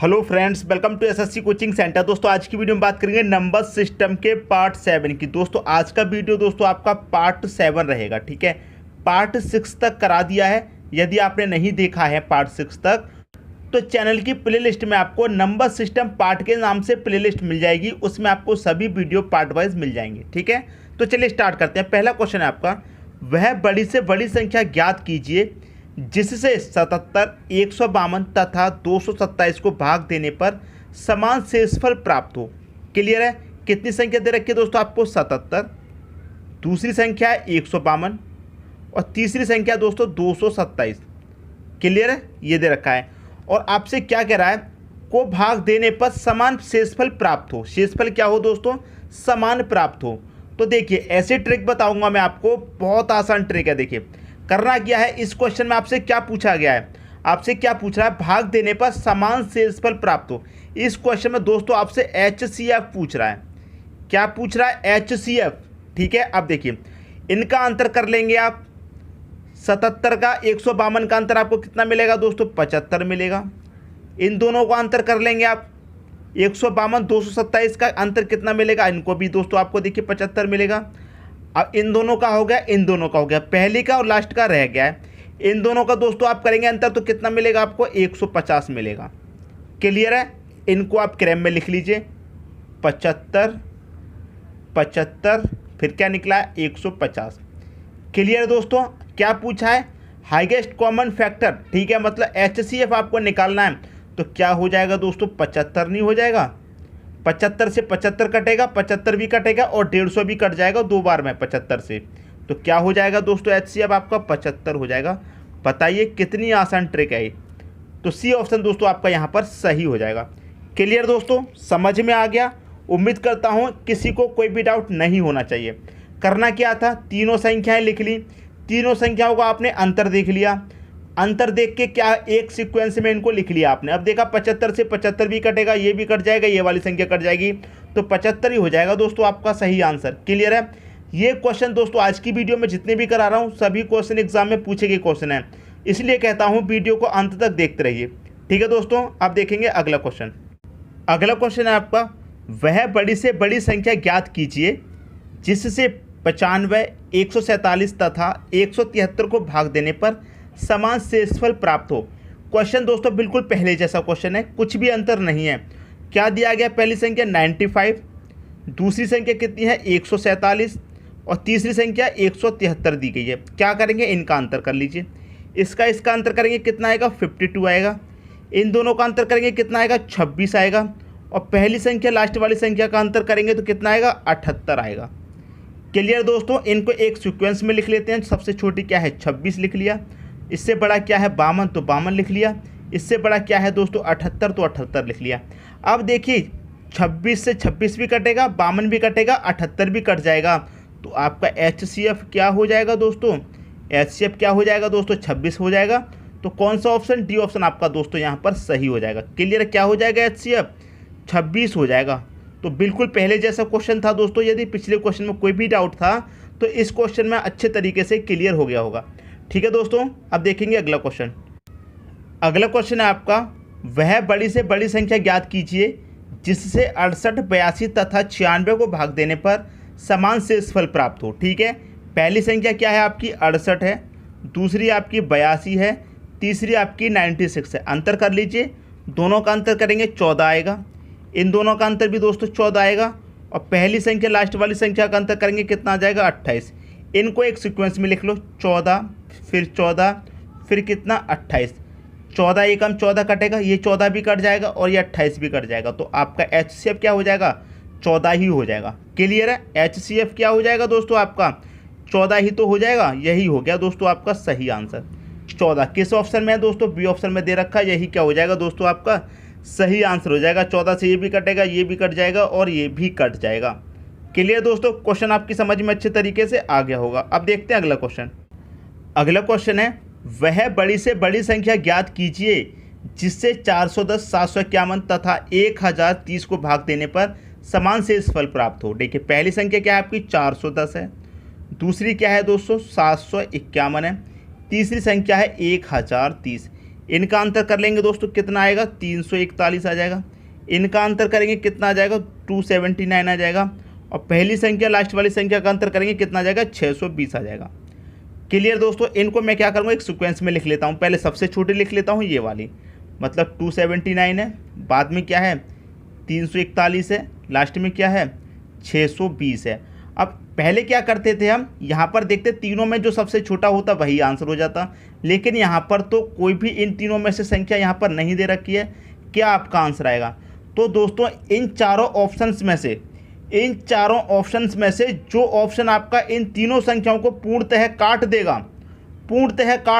Hello friends, welcome to SSC coaching centre. दोस्तों आज की वीडियो में बात करेंगे नंबर सिस्टम के पार्ट 7 की। दोस्तों आज का वीडियो दोस्तों आपका पार्ट 7 रहेगा, ठीक है। पार्ट 6 तक करा दिया है। यदि आपने नहीं देखा है पार्ट 6 तक तो चैनल की प्लेलिस्ट में आपको नंबर सिस्टम पार्ट के नाम से प्लेलिस्ट मिल जाएगी, उसमें आपको सभी वीडियो पार्ट वाइज मिल जाएंगे, ठीक है। तो चलिए स्टार्ट करते हैं। पहला क्वेश्चन है आपका, वह बड़ी से बड़ी संख्या ज्ञात कीजिए जिससे 77, 152 तथा 227 को भाग देने पर समान शेषफल प्राप्त हो। क्लियर है। कितनी संख्या दे रखी है दोस्तों आपको? 77, दूसरी संख्या है 152 और तीसरी संख्या दोस्तों 227। क्लियर है, ये दे रखा है। और आपसे क्या कह रहा है? को भाग देने पर समान शेषफल प्राप्त हो। शेषफल क्या हो दोस्तों? समान प्राप्त हो। तो देखिए ऐसे ट्रिक बताऊंगा मैं आपको, बहुत आसान ट्रिक है। देखिए करना क्या है, इस क्वेश्चन में आपसे क्या पूछा गया है? आपसे क्या पूछ रहा है? भाग देने पर समान शेषफल प्राप्त हो। इस क्वेश्चन में दोस्तों आपसे HCF पूछ रहा है। क्या पूछ रहा है? HCF, ठीक है। अब देखिए इनका अंतर कर लेंगे आप। 77 का 152 का अंतर आपको कितना मिलेगा दोस्तों? 75 मिलेगा। इन दोनों का अंतर कर लेंगे आप। 152 227 का अंतर कितना मिलेगा? इनको भी दोस्तों आपको देखिए 75 मिलेगा। अब इन दोनों का हो गया, इन दोनों का हो गया, पहली का और लास्ट का रह गया है। इन दोनों का दोस्तों आप करेंगे अंतर तो कितना मिलेगा आपको? 150 मिलेगा। क्लियर है। इनको आप क्रम में लिख लीजिए, 75 75, फिर क्या निकला है? 150। क्लियर है दोस्तों। क्या पूछा है? हाईएस्ट कॉमन फैक्टर, ठीक है। मतलब HCF आपको निकालना है तो क्या हो जाएगा दोस्तों? 75 नहीं हो जाएगा? 75 से 75 कटेगा, 75 भी कटेगा और 150 भी कट जाएगा दो बार में 75 से। तो क्या हो जाएगा दोस्तों? HCF आपका 75 हो जाएगा। बताइए कितनी आसान ट्रिक है ये। तो सी ऑप्शन दोस्तों आपका यहाँ पर सही हो जाएगा। क्लियर दोस्तों, समझ में आ गया? उम्मीद करता हूँ किसी को कोई भी डाउट नहीं होना चाहिए। करना क्या था? तीनों संख्याएँ लिख ली, तीनों संख्याओं का आपने अंतर देख लिया। अंतर देख के क्या एक सीक्वेंस में इनको लिख लिया आपने। अब देखा 75 से 75 भी कटेगा, ये भी कट जाएगा, ये वाली संख्या कट जाएगी, तो 75 ही हो जाएगा दोस्तों आपका सही आंसर। क्लियर है। ये क्वेश्चन दोस्तों आज की वीडियो में जितने भी करा रहा हूँ सभी क्वेश्चन एग्जाम में पूछे गए क्वेश्चन है, इसलिए कहता हूँ वीडियो को अंत तक देखते रहिए, ठीक है दोस्तों। अब देखेंगे अगला क्वेश्चन। अगला क्वेश्चन है आपका, वह बड़ी से बड़ी संख्या ज्ञात कीजिए जिससे 95, 147 तथा 173 को भाग देने पर समान शेषफल प्राप्त हो। क्वेश्चन दोस्तों बिल्कुल पहले जैसा क्वेश्चन है, कुछ भी अंतर नहीं है। क्या दिया गया? पहली संख्या 95, दूसरी संख्या कितनी है? 147 और तीसरी संख्या 173 दी गई है। क्या करेंगे? इनका अंतर कर लीजिए। इसका अंतर करेंगे कितना आएगा? 52 आएगा। इन दोनों का अंतर करेंगे कितना आएगा? 26 आएगा। और पहली संख्या लास्ट वाली संख्या का अंतर करेंगे तो कितना आएगा? 78 आएगा। क्लियर दोस्तों। इनको एक सीक्वेंस में लिख लेते हैं। सबसे छोटी क्या है? 26 लिख लिया। इससे बड़ा क्या है? 52, तो 52 लिख लिया। इससे बड़ा क्या है दोस्तों? 78, तो 78 लिख लिया। अब देखिए 26 से 26 भी कटेगा, 52 भी कटेगा, 78 भी कट जाएगा, तो आपका HCF क्या हो जाएगा दोस्तों? HCF क्या हो जाएगा दोस्तों? 26 हो जाएगा। तो कौन सा ऑप्शन? डी ऑप्शन आपका दोस्तों यहाँ पर सही हो जाएगा। क्लियर, क्या हो जाएगा? HCF 26 हो जाएगा। तो बिल्कुल पहले जैसा क्वेश्चन था दोस्तों। यदि पिछले क्वेश्चन में कोई भी डाउट था तो इस क्वेश्चन में अच्छे तरीके से क्लियर हो गया होगा, ठीक है दोस्तों। अब देखेंगे अगला क्वेश्चन। अगला क्वेश्चन है आपका, वह बड़ी से बड़ी संख्या ज्ञात कीजिए जिससे 68, 82 तथा 96 को भाग देने पर समान शेषफल प्राप्त हो। ठीक है। पहली संख्या क्या है आपकी? 68 है, दूसरी आपकी 82 है, तीसरी आपकी 96 है। अंतर कर लीजिए, दोनों का अंतर करेंगे 14 आएगा। इन दोनों का अंतर भी दोस्तों 14 आएगा। और पहली संख्या लास्ट वाली संख्या का अंतर करेंगे कितना आ जाएगा? 28। इनको एक सीक्वेंस में लिख लो, 14 फिर 14 फिर कितना? 28। 14 एकम 14 कटेगा, ये 14 भी कट जाएगा और ये 28 भी कट जाएगा, तो आपका HCF क्या हो जाएगा? 14 ही हो जाएगा। क्लियर है। HCF क्या हो जाएगा दोस्तों? आपका 14 ही तो हो जाएगा। यही हो गया दोस्तों आपका सही आंसर। 14 किस ऑप्शन में है दोस्तों? बी ऑप्शन में दे रखा है। यही क्या हो जाएगा दोस्तों? आपका सही आंसर हो जाएगा। 14 से ये भी कटेगा, ये भी कट जाएगा और ये भी कट जाएगा। क्लियर दोस्तों। क्वेश्चन आपकी समझ में अच्छे तरीके से आ गया होगा। अब देखते हैं अगला क्वेश्चन। अगला क्वेश्चन है, वह बड़ी से बड़ी संख्या ज्ञात कीजिए जिससे 410, 751 तथा 1030 को भाग देने पर समान शेषफल प्राप्त हो। देखिए पहली संख्या क्या है आपकी? 410 है, दूसरी क्या है दोस्तों? 751 है, तीसरी संख्या है 1030। इनका अंतर कर लेंगे दोस्तों, कितना आएगा 341 आ जाएगा। इनका अंतर करेंगे कितना आ जाएगा 279 आ जाएगा। और पहली संख्या लास्ट वाली संख्या का अंतर करेंगे कितना आ जाएगा 620 आ जाएगा। क्लियर दोस्तों। इनको मैं क्या करूँगा, एक सीक्वेंस में लिख लेता हूँ। पहले सबसे छोटी लिख लेता हूँ ये वाली, मतलब 279 है, बाद में क्या है 341 है, लास्ट में क्या है 620 है। अब पहले क्या करते थे हम, यहाँ पर देखते तीनों में जो सबसे छोटा होता वही आंसर हो जाता, लेकिन यहाँ पर तो कोई भी इन तीनों में से संख्या यहाँ पर नहीं दे रखी है। क्या आपका आंसर आएगा? तो दोस्तों इन चारों ऑप्शंस में से जो ऑप्शन आपका इन तीनों संख्याओं को पूर्णतः काट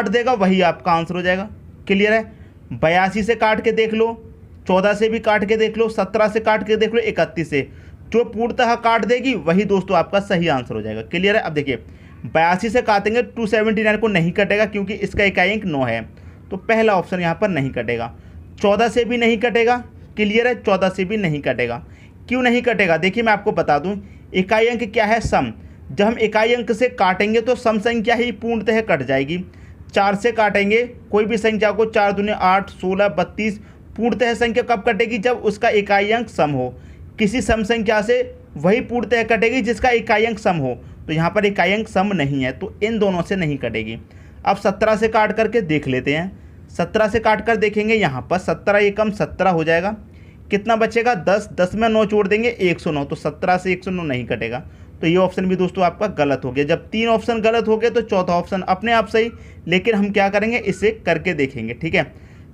देगा वही आपका आंसर हो जाएगा। क्लियर है। 82 से काट के देख लो, 14 से भी काट के देख लो, 17 से काट के देख लो, 31 से, जो पूर्णतः काट देगी वही दोस्तों आपका सही आंसर हो जाएगा। क्लियर है। अब देखिए 82 से काटेंगे 279 को नहीं कटेगा क्योंकि इसका इकाई अंक 9 है, तो पहला ऑप्शन यहाँ पर नहीं कटेगा। 14 से भी नहीं कटेगा। क्लियर है। 14 से भी नहीं कटेगा। क्यों नहीं कटेगा? देखिए मैं आपको बता दूं, इकाई अंक क्या है सम। जब हम इकाई अंक से काटेंगे तो सम संख्या ही पूर्णतः कट जाएगी। 4 से काटेंगे कोई भी संख्या को, 4 दूनी 8, 16, 32, पूर्णतः संख्या कब कटेगी? जब उसका इकाई अंक सम हो। किसी सम संख्या से वही पूर्णतः कटेगी जिसका इकाई अंक सम हो, तो यहाँ पर इकाई अंक सम नहीं है, तो इन दोनों से नहीं कटेगी। अब 17 से काट करके देख लेते हैं। 17 से काट कर देखेंगे, यहाँ पर 17 एकम 17 हो जाएगा। कितना बचेगा 10, 10 में 9 जोड़ देंगे 109, तो 17 से 109 नहीं कटेगा, तो ये ऑप्शन भी दोस्तों आपका गलत हो गया। जब 3 ऑप्शन गलत हो गए तो चौथा ऑप्शन अपने आप सही, लेकिन हम क्या करेंगे इसे करके देखेंगे। ठीक है।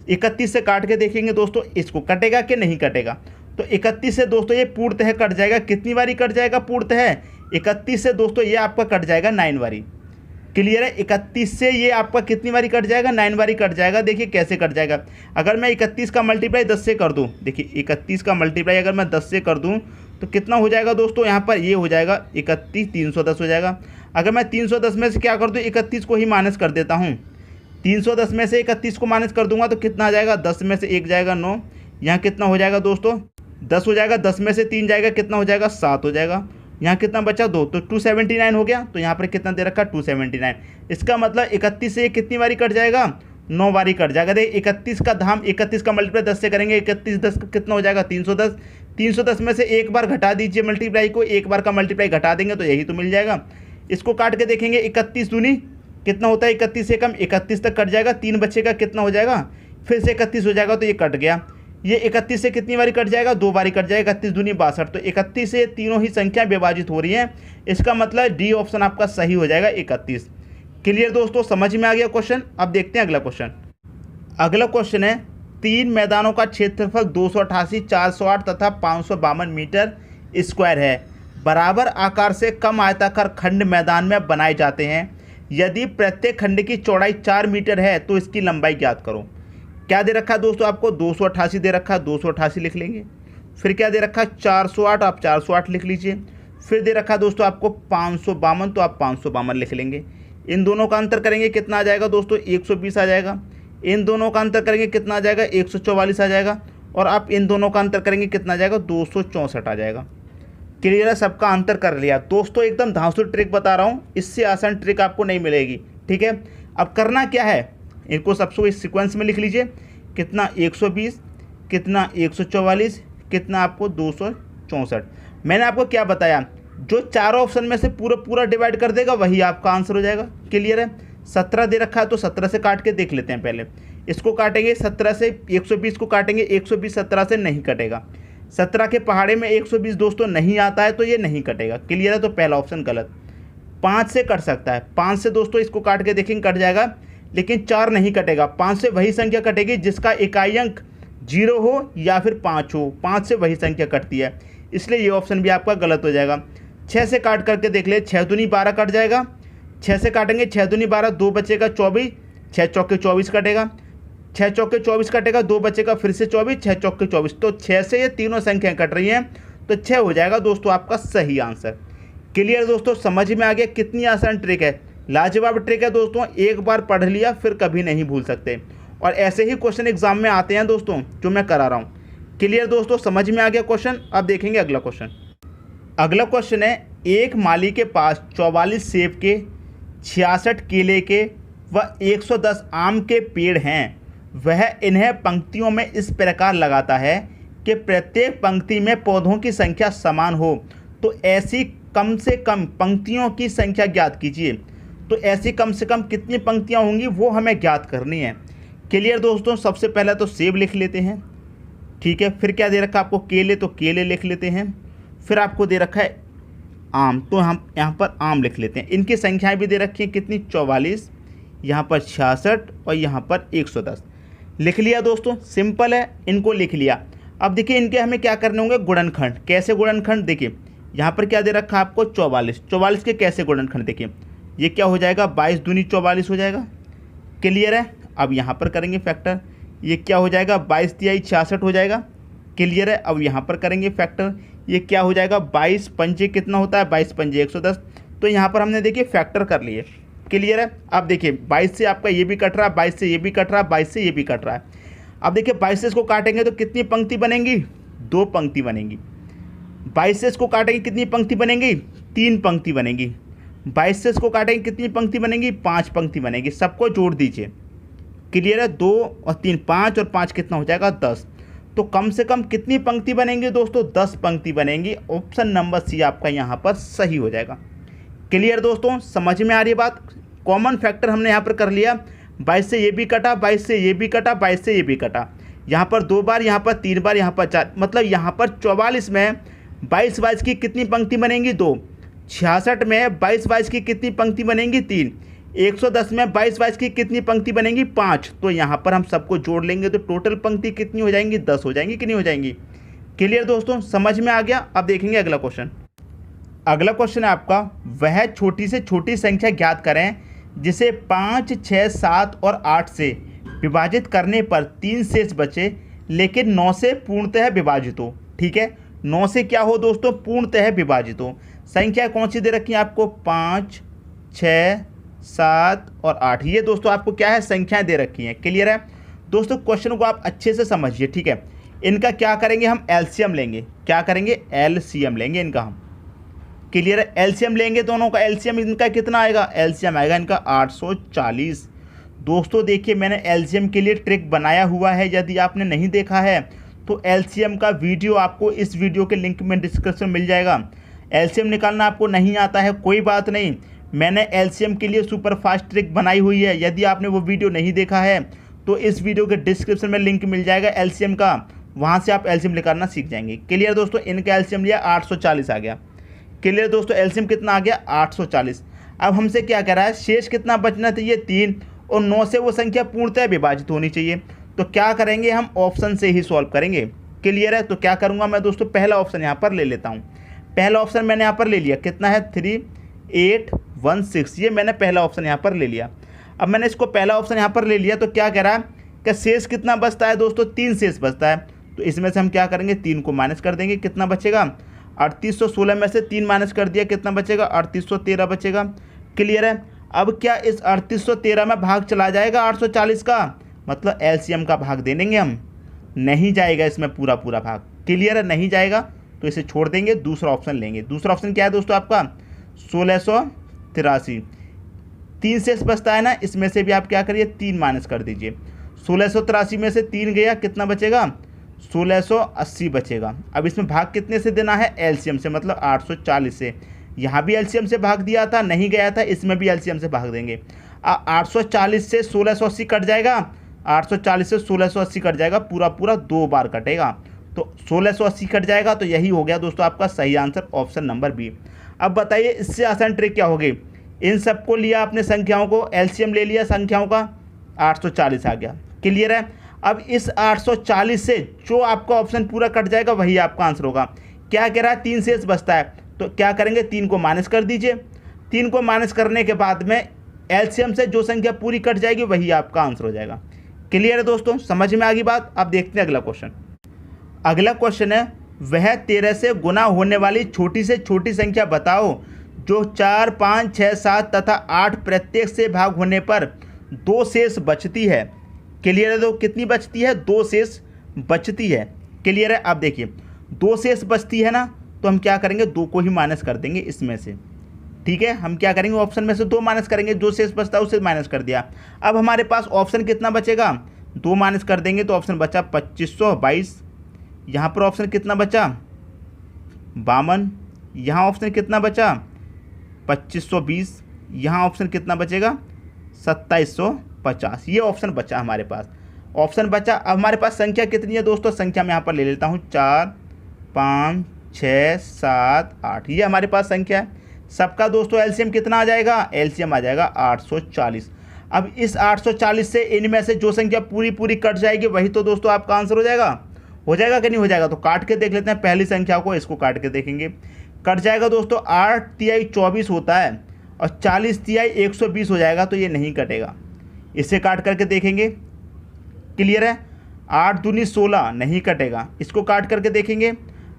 31 से काट के देखेंगे दोस्तों, इसको कटेगा कि नहीं कटेगा। तो 31 से दोस्तों ये पूर्णतः कट जाएगा। कितनी बारी कट जाएगा पूर्णतः? 31 से दोस्तों ये आपका कट जाएगा 9 बारी। क्लियर है। 31 से ये आपका कितनी बारी कट जाएगा? 9 बारी कट जाएगा। देखिए कैसे कट जाएगा। अगर मैं 31 का मल्टीप्लाई 10 से कर दूं, देखिए 31 का मल्टीप्लाई अगर मैं 10 से कर दूं तो कितना हो जाएगा दोस्तों? यहाँ पर ये हो जाएगा 31, 310 हो जाएगा। अगर मैं 310 में से क्या कर दूँ, 31 को ही माइनस कर देता हूँ। 310 में से 31 को माइनस कर दूंगा तो कितना आ जाएगा? 10 में से 1 जाएगा 9, यहाँ कितना हो जाएगा दोस्तों 10 हो जाएगा। 10 में से 3 जाएगा, कितना हो जाएगा 7 हो जाएगा। यहाँ कितना बचा 2, तो 279 हो गया। तो यहाँ पर कितना दे रखा 279। इसका मतलब 31 से ये कितनी बारी कट जाएगा? 9 बारी कट जाएगा। देख 31 का धाम 31 का मल्टीप्लाई 10 से करेंगे, 31 10 कितना हो जाएगा 310। 310 में से एक बार घटा दीजिए मल्टीप्लाई को, एक बार का मल्टीप्लाई घटा देंगे तो यही तो मिल जाएगा। इसको काट के देखेंगे 31 दूनी कितना होता है 31 से कम, 31 तक कट जाएगा। 3 बचेगा, कितना हो जाएगा फिर से 31 हो जाएगा, तो ये कट गया। ये 31 से कितनी बारी कट जाएगा? 2 बारी कट जाएगा। 31 दूनी 62, तो 31 से तीनों ही संख्या विभाजित हो रही हैं। इसका मतलब डी ऑप्शन आपका सही हो जाएगा 31। क्लियर दोस्तों, समझ में आ गया क्वेश्चन। अब देखते हैं अगला क्वेश्चन। अगला क्वेश्चन है 3 मैदानों का क्षेत्रफल 288, 408 तथा 552 मीटर स्क्वायर है। बराबर आकार से कम आयताकार खंड मैदान में बनाए जाते हैं। यदि प्रत्येक खंड की चौड़ाई 4 मीटर है तो इसकी लंबाई ज्ञात करो। क्या दे रखा है दोस्तों आपको? 288 दे रखा है, 288 लिख लेंगे। फिर क्या दे रखा है 408, आप 408 लिख लीजिए। फिर दे रखा है दोस्तों आपको 552, तो आप 552 लिख लेंगे। इन दोनों का अंतर करेंगे कितना आ जाएगा दोस्तों? 120 आ जाएगा। इन दोनों का अंतर करेंगे कितना आ जाएगा? 144 आ जाएगा। और आप इन दोनों का अंतर करेंगे कितना आ जाएगा? 264 आ जाएगा। क्लियर है, सबका अंतर कर लिया दोस्तों। एकदम धांसू ट्रिक बता रहा हूँ, इससे आसान ट्रिक आपको नहीं मिलेगी। ठीक है। अब करना क्या है, इनको सबको इस सीक्वेंस में लिख लीजिए। कितना 120, कितना 144, कितना आपको 264। मैंने आपको क्या बताया, जो चारों ऑप्शन में से पूरा डिवाइड कर देगा वही आपका आंसर हो जाएगा। क्लियर है। 17 दे रखा है तो 17 से काट के देख लेते हैं। पहले इसको काटेंगे 17 से, 120 को काटेंगे, 120 17 से नहीं कटेगा। 17 के पहाड़े में 120 दोस्तों नहीं आता है, तो ये नहीं कटेगा। क्लियर है, तो पहला ऑप्शन गलत। 5 से कट सकता है, 5 से दोस्तों इसको काट के देखेंगे कट जाएगा, लेकिन 4 नहीं कटेगा। 5 से वही संख्या कटेगी जिसका इकाई अंक 0 हो या फिर 5 हो। 5 से वही संख्या कटती है, इसलिए ये ऑप्शन भी आपका गलत हो जाएगा। 6 से काट करके देख ले, 6 दूनी 12 कट जाएगा। 6 से काटेंगे, 6 दूनी 12, 2 बचेगा 24, 6 चौके 24 कटेगा। 6 चौके 24 कटेगा, 2 बचेगा फिर से 24, 6 चौके 24, तो 6 से ये तीनों संख्याएं कट रही हैं, तो 6 हो जाएगा दोस्तों आपका सही आंसर। क्लियर दोस्तों, समझ में आ गया कितनी आसान ट्रिक है। लाजवाब ट्रिक है दोस्तों, एक बार पढ़ लिया फिर कभी नहीं भूल सकते। और ऐसे ही क्वेश्चन एग्जाम में आते हैं दोस्तों, जो मैं करा रहा हूँ। क्लियर दोस्तों, समझ में आ गया क्वेश्चन। अब देखेंगे अगला क्वेश्चन। अगला क्वेश्चन है, एक माली के पास 44 सेब के, 66 केले के व 110 आम के पेड़ हैं। वह इन्हें पंक्तियों में इस प्रकार लगाता है कि प्रत्येक पंक्ति में पौधों की संख्या समान हो। तो ऐसी कम से कम पंक्तियों की संख्या ज्ञात कीजिए। तो ऐसी कम से कम कितनी पंक्तियां होंगी वो हमें ज्ञात करनी है। क्लियर दोस्तों। सबसे पहले तो सेब लिख लेते हैं, ठीक है। फिर क्या दे रखा है आपको, केले, तो केले लिख लेते हैं। फिर आपको दे रखा है आम, तो हम यहाँ पर आम लिख लेते हैं। इनकी संख्याएं भी दे रखी हैं कितनी, 44, यहाँ पर 66 और यहाँ पर 110 लिख लिया दोस्तों। सिंपल है, इनको लिख लिया। अब देखिए इनके हमें क्या करने होंगे, गुणनखंड। कैसे गुणनखंड, देखिए यहाँ पर क्या दे रखा है आपको, 44। 44 के कैसे गुणनखंड, देखिए ये क्या हो जाएगा, 22 दूनी 44 हो जाएगा। क्लियर है। अब यहाँ पर करेंगे फैक्टर, ये क्या हो जाएगा, 22 तिहाई 66 हो जाएगा। क्लियर है। अब यहाँ पर करेंगे फैक्टर, ये क्या हो जाएगा, 22 पंजे कितना होता है, 22 पंजे 110। तो यहाँ पर हमने देखिए फैक्टर कर लिए। क्लियर है। अब देखिए 22 से आपका ये भी कट रहा है, 22 से ये भी कट रहा है, 22 से ये भी कट रहा है। अब देखिए 22 से इसको काटेंगे तो कितनी पंक्ति बनेंगी, 2 पंक्ति बनेंगी। 22 से इसको काटेंगे कितनी पंक्ति बनेंगी, 3 पंक्ति बनेंगी। 22 से इसको काटेंगे कितनी पंक्ति बनेंगी, 5 पंक्ति बनेगी। सबको जोड़ दीजिए। क्लियर है। 2 और 3 5 और 5 कितना हो जाएगा, 10। तो कम से कम कितनी पंक्ति बनेंगी दोस्तों, 10 पंक्ति बनेंगी। ऑप्शन नंबर सी आपका यहाँ पर सही हो जाएगा। क्लियर दोस्तों, समझ में आ रही है बात। कॉमन फैक्टर हमने यहाँ पर कर लिया, 22 से ये भी कटा, 22 से ये भी कटा, 22 से ये भी कटा। यहाँ पर 2 बार, यहाँ पर 3 बार, यहाँ पर 4, मतलब यहाँ पर 44 में 22 की कितनी पंक्ति बनेंगी, 2। 66 में 22 की कितनी पंक्ति बनेंगी, 3। 110 में 22 की कितनी पंक्ति बनेंगी, 5। तो यहाँ पर हम सबको जोड़ लेंगे तो टोटल पंक्ति कितनी हो जाएंगी, 10 हो जाएंगी, कितनी हो जाएंगी। क्लियर दोस्तों, समझ में आ गया। अब देखेंगे अगला क्वेश्चन। अगला क्वेश्चन है आपका, वह छोटी से छोटी संख्या ज्ञात करें जिसे 5, 6, 7 और 8 से विभाजित करने पर 3 शेष बचे लेकिन 9 से पूर्णतः विभाजित हो। ठीक है, 9 से क्या हो दोस्तों, पूर्णतः विभाजित हो। संख्या कौन सी दे रखी है आपको, 5, 6, 7 और 8। ये दोस्तों आपको क्या है, संख्याएं दे रखी हैं। क्लियर है दोस्तों। क्वेश्चन को आप अच्छे से समझिए। ठीक है, इनका क्या करेंगे, हम एलसीएम लेंगे। क्या करेंगे, एलसीएम लेंगे इनका हम। क्लियर है। एलसीएम लेंगे दोनों का, एलसीएम इनका कितना आएगा, एलसीएम आएगा इनका 840। दोस्तों देखिए मैंने एलसीएम के लिए ट्रिक बनाया हुआ है, यदि आपने नहीं देखा है तो एलसीएम का वीडियो आपको इस वीडियो के लिंक में डिस्क्रिप्शन मिल जाएगा। एलसीएम निकालना आपको नहीं आता है कोई बात नहीं, मैंने एलसीएम के लिए सुपर फास्ट ट्रिक बनाई हुई है। यदि आपने वो वीडियो नहीं देखा है तो इस वीडियो के डिस्क्रिप्शन में लिंक मिल जाएगा एलसीएम का, वहाँ से आप एलसीएम निकालना सीख जाएंगे। क्लियर दोस्तों, इनका एलसीएम लिया 840 आ गया। क्लियर दोस्तों, एलसीएम कितना आ गया, 840। अब हमसे क्या कह रहा है, शेष कितना बचना चाहिए, 3, और 9 से वो संख्या पूर्णतः विभाजित होनी चाहिए। तो क्या करेंगे, हम ऑप्शन से ही सॉल्व करेंगे। क्लियर है। तो क्या करूँगा मैं दोस्तों, पहला ऑप्शन यहाँ पर ले लेता हूँ। पहला ऑप्शन मैंने यहाँ पर ले लिया, कितना है, 3816। ये मैंने पहला ऑप्शन यहाँ पर ले लिया। अब मैंने इसको पहला ऑप्शन यहाँ पर ले लिया तो क्या कह रहा है कि शेष कितना बचता है दोस्तों, 3 शेष बचता है। तो इसमें से हम क्या करेंगे, 3 को माइनस कर देंगे, कितना बचेगा, 3816 में से 3 माइनस कर दिया, कितना बचेगा, 3813 बचेगा। क्लियर है। अब क्या इस 3813 में भाग चला जाएगा 840 का, मतलब एलसीएम का भाग दे देंगे हम, नहीं जाएगा इसमें पूरा पूरा भाग। क्लियर है, नहीं जाएगा तो इसे छोड़ देंगे, दूसरा ऑप्शन लेंगे। दूसरा ऑप्शन क्या है दोस्तों आपका, 1683। 3 शेष बचता है ना, इसमें से भी आप क्या करिए, 3 माइनस कर दीजिए। 1683 में से 3 गया, कितना बचेगा, 1680 बचेगा। अब इसमें भाग कितने से देना है, एलसीएम से, मतलब 840 से। यहाँ भी एलसीएम से भाग दिया था, नहीं गया था, इसमें भी एलसीएम से भाग देंगे। 840 से 1680 कट जाएगा, 840 से 1680 कट जाएगा, पूरा पूरा 2 बार कटेगा, तो 1680 कट जाएगा। तो यही हो गया दोस्तों आपका सही आंसर, ऑप्शन नंबर बी। अब बताइए इससे आसान ट्रिक क्या होगी, इन सबको लिया आपने संख्याओं को, एलसीएम ले लिया संख्याओं का, 840 आ गया। क्लियर है। अब इस 840 से जो आपका ऑप्शन पूरा कट जाएगा वही आपका आंसर होगा। क्या कह रहा है, 3 शेष बचता है, तो क्या करेंगे, 3 को माइनस कर दीजिए। 3 को माइनस करने के बाद में एलसीएम से जो संख्या पूरी कट जाएगी वही आपका आंसर हो जाएगा। क्लियर है दोस्तों, समझ में आ गई बात। अब देखते हैं अगला क्वेश्चन। अगला क्वेश्चन है, वह 13 से गुना होने वाली छोटी से छोटी संख्या बताओ जो 4, 5, 6, 7 तथा 8 प्रत्येक से भाग होने पर 2 शेष बचती है। क्लियर है, तो कितनी बचती है, 2 शेष बचती है। क्लियर है। अब देखिए 2 शेष बचती है ना, तो हम क्या करेंगे, 2 को ही माइनस कर देंगे इसमें से। ठीक है, हम क्या करेंगे, ऑप्शन में से 2 माइनस करेंगे, जो शेष बचता है उसे माइनस कर दिया। अब हमारे पास ऑप्शन कितना बचेगा, 2 माइनस कर देंगे तो ऑप्शन बचा 2522। यहाँ पर ऑप्शन कितना बचा 52। यहाँ ऑप्शन कितना बचा 2520। यहाँ ऑप्शन कितना बचेगा 2750। ये ऑप्शन बचा हमारे पास। ऑप्शन बचा। अब हमारे पास संख्या कितनी है दोस्तों, संख्या मैं यहाँ पर ले लेता हूँ 4 5 6 7 8। ये हमारे पास संख्या है। सबका दोस्तों एलसीएम कितना आ जाएगा, एलसीएम आ जाएगा 840। अब इस 840 से इनमें से जो संख्या पूरी पूरी कट जाएगी वही तो दोस्तों आपका आंसर हो जाएगा कि नहीं हो जाएगा। तो काट के देख लेते हैं पहली संख्या को, इसको काट के देखेंगे। कट जाएगा दोस्तों 8 तिहाई 24 होता है और 40 तिहाई 120 हो जाएगा, तो ये नहीं कटेगा। इसे काट करके देखेंगे, क्लियर है। 8 दूनी 16 नहीं कटेगा। इसको काट करके देखेंगे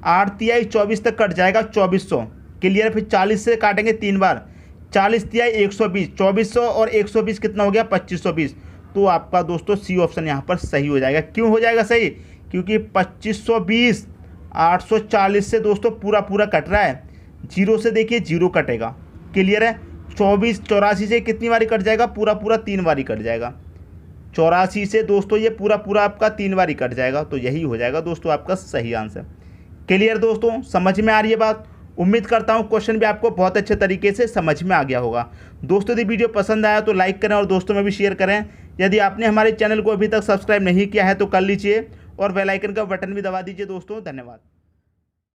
8 तिहाई 24 तक कट जाएगा 2400, क्लियर है। फिर 40 से काटेंगे 3 बार, 40 तिहाई 120, 2400 और 120 कितना हो गया 2520। तो आपका दोस्तों सी ऑप्शन यहाँ पर सही हो जाएगा। क्यों हो जाएगा सही, क्योंकि 2520 840 से दोस्तों पूरा पूरा कट रहा है। जीरो से देखिए जीरो कटेगा, क्लियर है। 24 84 से कितनी बारी कट जाएगा, पूरा पूरा 3 बारी कट जाएगा। 84 से दोस्तों ये पूरा पूरा आपका 3 बारी कट जाएगा। तो यही हो जाएगा दोस्तों आपका सही आंसर। क्लियर दोस्तों, समझ में आ रही है बात। उम्मीद करता हूँ क्वेश्चन भी आपको बहुत अच्छे तरीके से समझ में आ गया होगा। दोस्तों यदि वीडियो पसंद आया तो लाइक करें और दोस्तों में भी शेयर करें। यदि आपने हमारे चैनल को अभी तक सब्सक्राइब नहीं किया है तो कर लीजिए और बेल आइकन का बटन भी दबा दीजिए दोस्तों। धन्यवाद।